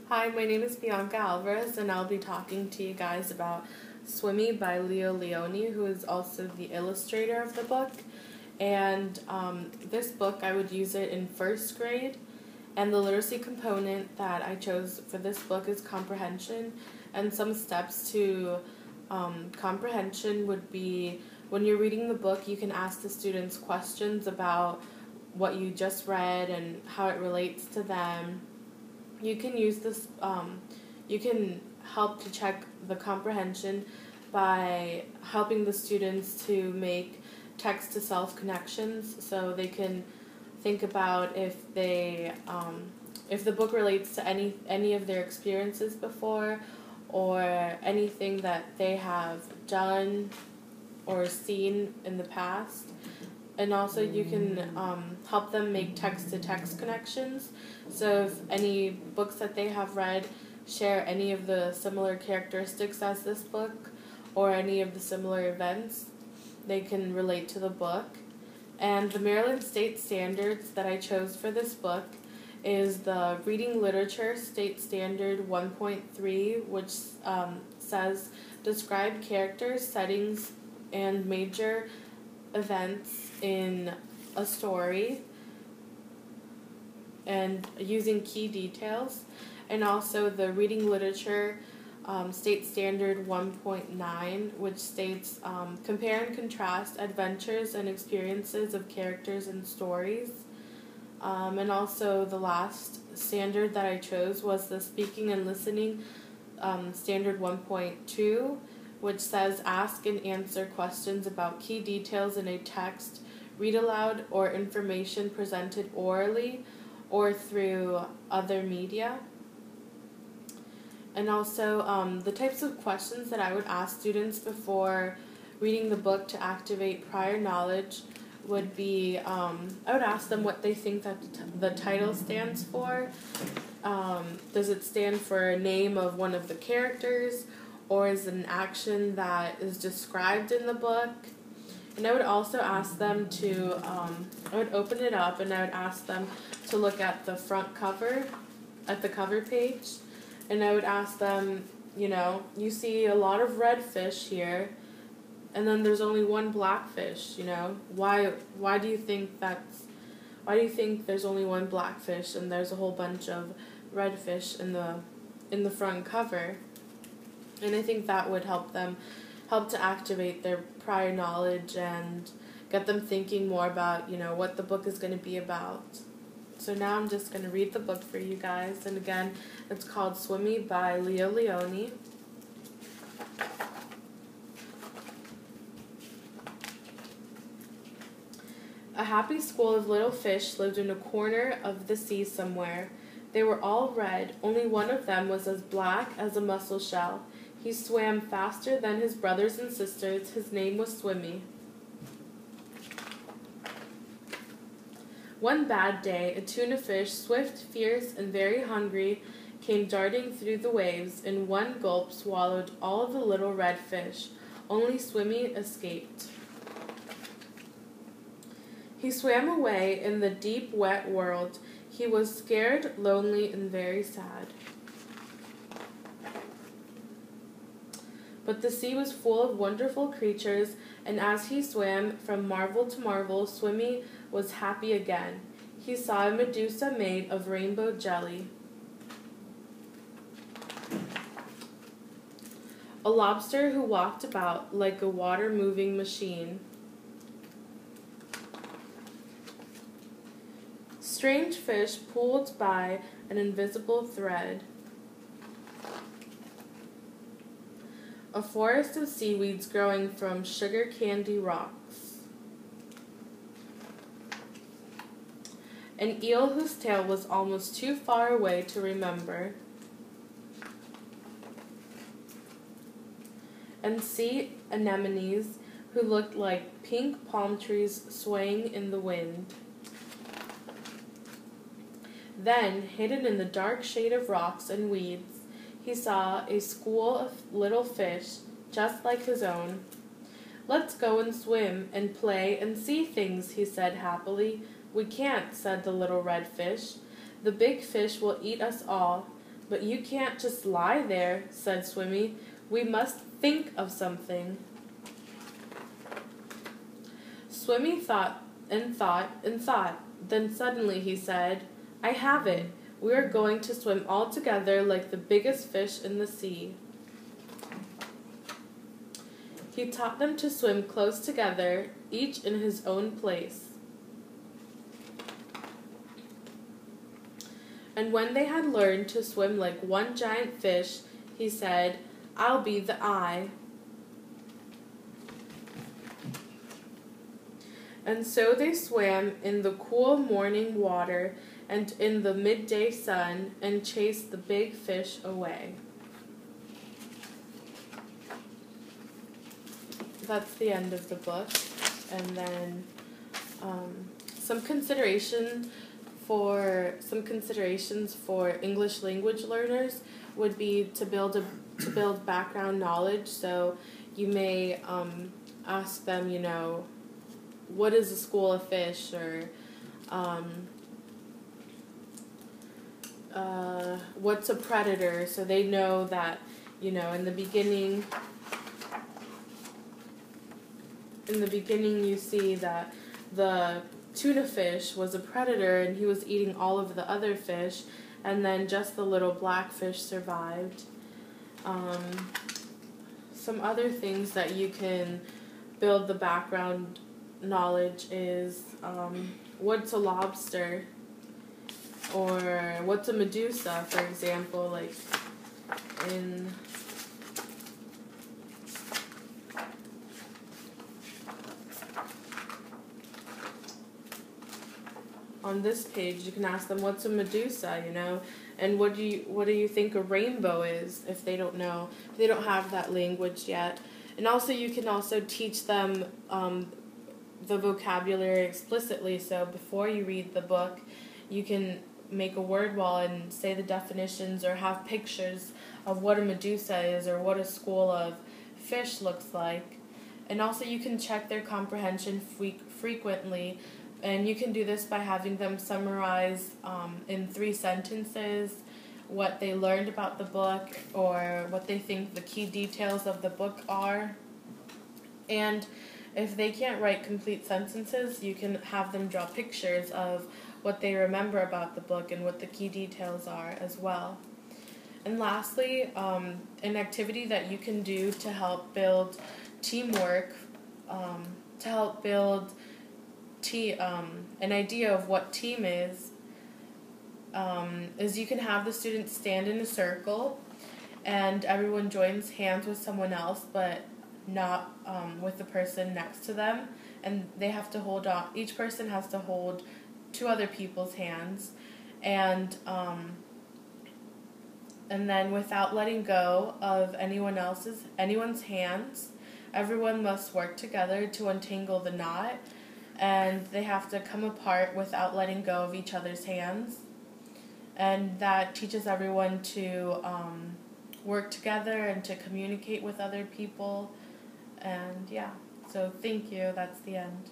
Hi, my name is Bianca Alvarez, and I'll be talking to you guys about Swimmy by Leo Lionni, who is also the illustrator of the book. And this book, I would use it in first grade, and the literacy component that I chose for this book is comprehension. And some steps to comprehension would be when you're reading the book, you can ask the students questions about what you just read and how it relates to them. You can use this, you can help to check the comprehension by helping the students to make text-to-self connections, so they can think about if they, if the book relates to any of their experiences before, or anything that they have done or seen in the past. And also you can help them make text-to-text connections. So if any books that they have read share any of the similar characteristics as this book, or any of the similar events, they can relate to the book. And the Maryland State Standards that I chose for this book is the Reading Literature State Standard 1.3, which says, describe characters, settings, and major events in a story, and using key details. And also the Reading Literature State Standard 1.9, which states, compare and contrast adventures and experiences of characters and stories. And also the last standard that I chose was the Speaking and Listening Standard 1.2, which says, ask and answer questions about key details in a text, read aloud, or information presented orally or through other media. And also the types of questions that I would ask students before reading the book to activate prior knowledge would be, I would ask them what they think that the title stands for. Does it stand for a name of one of the characters, or is it an action that is described in the book? And I would also ask them to, I would open it up and I would ask them to look at the front cover, at the cover page. And I would ask them, you see a lot of red fish here, and then there's only one black fish, Why do you think there's only one black fish and there's a whole bunch of red fish in the front cover? And I think that would help to activate their prior knowledge and get them thinking more about, what the book is going to be about. So now I'm just going to read the book for you guys. And again, it's called Swimmy by Leo Lionni. A happy school of little fish lived in a corner of the sea somewhere. They were all red. Only one of them was as black as a mussel shell. He swam faster than his brothers and sisters. His name was Swimmy. One bad day, a tuna fish, swift, fierce, and very hungry, came darting through the waves. In one gulp swallowed all of the little red fish. Only Swimmy escaped. He swam away in the deep, wet world. He was scared, lonely, and very sad. But the sea was full of wonderful creatures, and as he swam from marvel to marvel, Swimmy was happy again. He saw a Medusa made of rainbow jelly, a lobster who walked about like a water-moving machine, strange fish pulled by an invisible thread, a forest of seaweeds growing from sugar candy rocks, an eel whose tail was almost too far away to remember, and sea anemones who looked like pink palm trees swaying in the wind. Then, hidden in the dark shade of rocks and weeds, he saw a school of little fish, just like his own. Let's go and swim and play and see things, he said happily. We can't, said the little red fish. The big fish will eat us all. "But you can't just lie there," said Swimmy. "We must think of something." Swimmy thought and thought and thought. Then suddenly he said, "I have it. We are going to swim all together like the biggest fish in the sea." He taught them to swim close together, each in his own place. And when they had learned to swim like one giant fish, he said, "I'll be the eye." And so they swam in the cool morning water and in the midday sun and chased the big fish away. That's the end of the book. And then some considerations for English language learners would be to build background knowledge. So you may ask them, what is a school of fish, or what's a predator, so they know that, in the beginning you see that the tuna fish was a predator and he was eating all of the other fish, and then just the little black fish survived. Some other things that you can build the background knowledge is what's a lobster, or what's a medusa, for example, like on this page you can ask them, what's a medusa, and what do you think a rainbow is, if they don't know, if they don't have that language yet. And also you can also teach them the vocabulary explicitly, so before you read the book you can make a word wall and say the definitions, or have pictures of what a medusa is or what a school of fish looks like. And also you can check their comprehension frequently, and you can do this by having them summarize in 3 sentences what they learned about the book, or what they think the key details of the book are. And if they can't write complete sentences, you can have them draw pictures of what they remember about the book and what the key details are as well. And lastly, an activity that you can do to help build teamwork, to help build an idea of what team is you can have the students stand in a circle, and everyone joins hands with someone else, but not with the person next to them, and they have to hold on. Each person has to hold 2 other people's hands, and then without letting go of anyone's hands, everyone must work together to untangle the knot, and they have to come apart without letting go of each other's hands. And that teaches everyone to work together and to communicate with other people. And yeah, so thank you. That's the end.